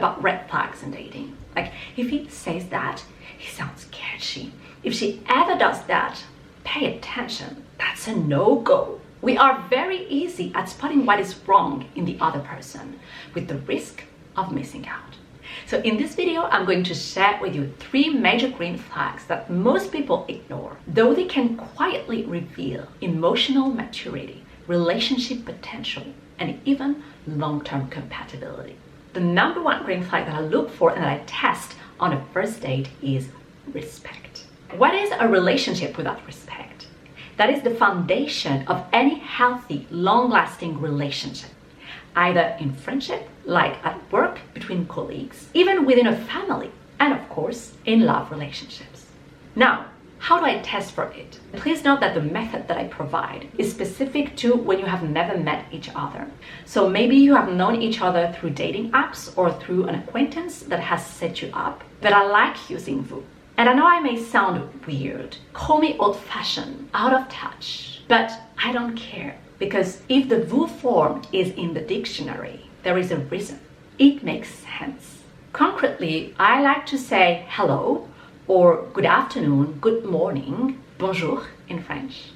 about red flags in dating. Like, if he says that, he sounds sketchy. If she ever does that, pay attention. That's a no-go. We are very easy at spotting what is wrong in the other person with the risk of missing out. So in this video, I'm going to share with you 3 major green flags that most people ignore, though they can quietly reveal emotional maturity, relationship potential, and even long-term compatibility. The number 1 green flag that I look for and that I test on a first date is respect. What is a relationship without respect? That is the foundation of any healthy, long-lasting relationship, either in friendship, like at work between colleagues, even within a family, and of course, in love relationships. Now, how do I test for it? Please note that the method that I provide is specific to when you have never met each other. So maybe you have known each other through dating apps or through an acquaintance that has set you up, but I like using VOO. And I know I may sound weird, call me old-fashioned, out of touch, but I don't care, because if the VOO form is in the dictionary, there is a reason. It makes sense. Concretely, I like to say hello, or good afternoon, good morning, bonjour in French,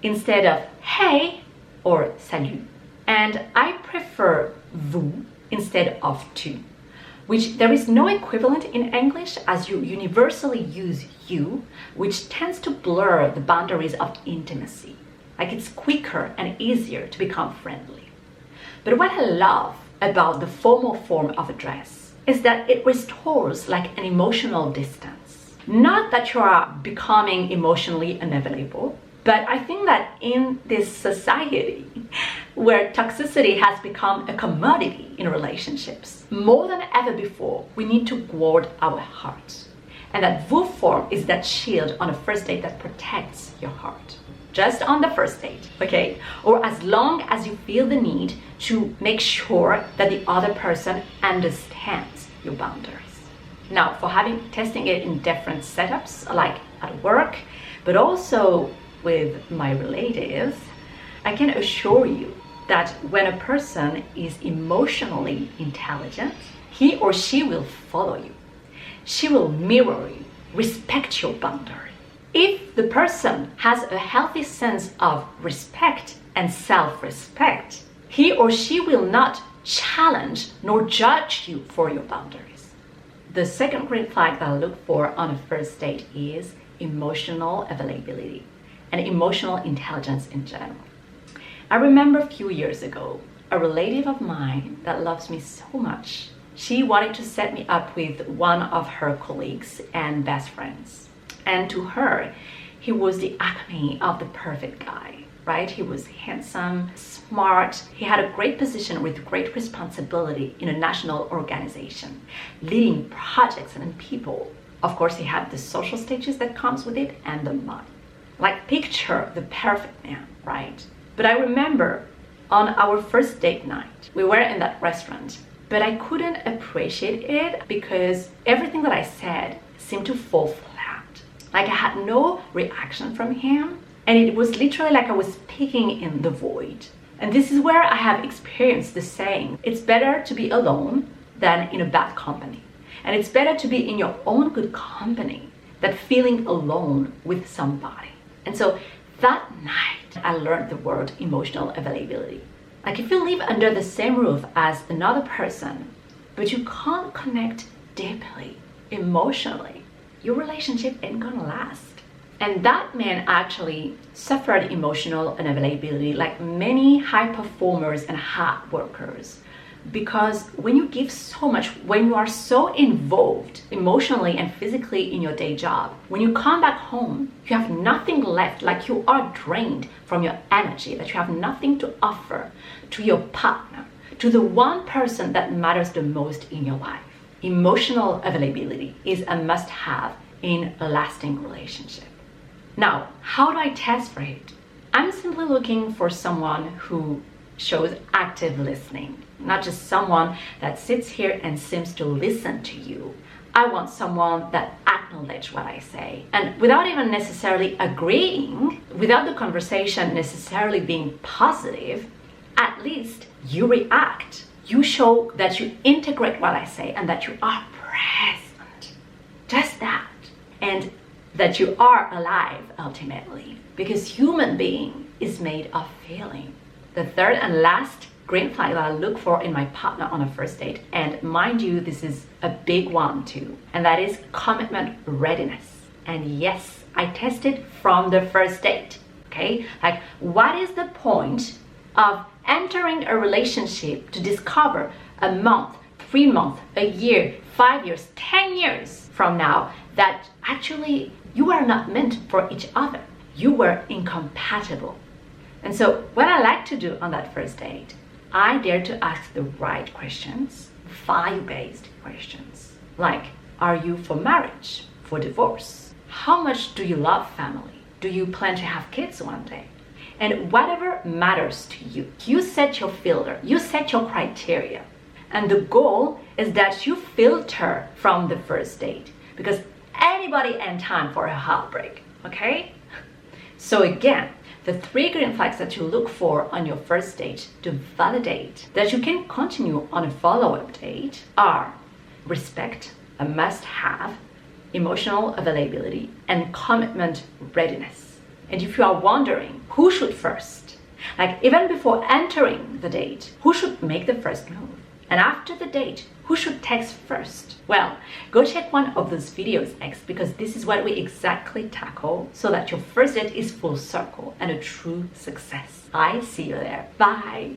instead of hey or salut. And I prefer vous instead of tu, which there is no equivalent in English, as you universally use you, which tends to blur the boundaries of intimacy. Like, it's quicker and easier to become friendly. But what I love about the formal form of address is that it restores like an emotional distance. Not that you are becoming emotionally unavailable, but I think that in this society where toxicity has become a commodity in relationships, more than ever before, we need to guard our hearts. And that VOO form is that shield on a first date that protects your heart. Just on the first date, okay? Or as long as you feel the need to make sure that the other person understands your boundaries. Now, for testing it in different setups, like at work, but also with my relatives, I can assure you that when a person is emotionally intelligent, he or she will follow you. She will mirror you, respect your boundaries. If the person has a healthy sense of respect and self-respect, he or she will not challenge nor judge you for your boundaries. The second green flag that I look for on a first date is emotional availability and emotional intelligence in general. I remember a few years ago, a relative of mine that loves me so much, she wanted to set me up with one of her colleagues and best friends. And to her, he was the acme of the perfect guy, right? He was handsome, smart. He had a great position with great responsibility in a national organization, leading projects and people. Of course, he had the social status that comes with it and the money. Like, picture the perfect man, right? But I remember on our first date night, we were in that restaurant, but I couldn't appreciate it because everything that I said seemed to fall flat. Like, I had no reaction from him, and it was literally like I was speaking in the void. And this is where I have experienced the saying, it's better to be alone than in a bad company. And it's better to be in your own good company than feeling alone with somebody. And so that night, I learned the word emotional availability. Like, if you live under the same roof as another person, but you can't connect deeply, emotionally, your relationship ain't gonna last. And that man actually suffered emotional unavailability like many high performers and hard workers. Because when you give so much, when you are so involved emotionally and physically in your day job, when you come back home, you have nothing left, like you are drained from your energy, that you have nothing to offer to your partner, to the one person that matters the most in your life. Emotional availability is a must-have in a lasting relationship. Now, how do I test for it? I'm simply looking for someone who shows active listening, not just someone that sits here and seems to listen to you. I want someone that acknowledges what I say, and without even necessarily agreeing, without the conversation necessarily being positive, at least you react. you show that you integrate what I say and that you are present. Just that. And that you are alive ultimately. Because human being is made of feeling. The third and last green flag that I look for in my partner on a first date, and mind you, this is a big one too, and that is commitment readiness. And yes, I tested from the first date. Okay, like what is the point of entering a relationship to discover a month, 3 months, a year, 5 years, 10 years from now that actually you are not meant for each other. You were incompatible. And so what I like to do on that first date, I dare to ask the right questions, value-based questions. Like, are you for marriage, for divorce? How much do you love family? Do you plan to have kids one day? And whatever matters to you, you set your filter, you set your criteria. And the goal is that you filter from the first date, because anybody and time for a heartbreak, okay? So again, the 3 green flags that you look for on your first date to validate that you can continue on a follow-up date are respect, a must-have, emotional availability, and commitment readiness. And if you are wondering who should first, like even before entering the date, who should make the first move? And after the date, who should text first? Well, go check one of those videos next, because this is what we exactly tackle so that your first date is full circle and a true success. I see you there. Bye.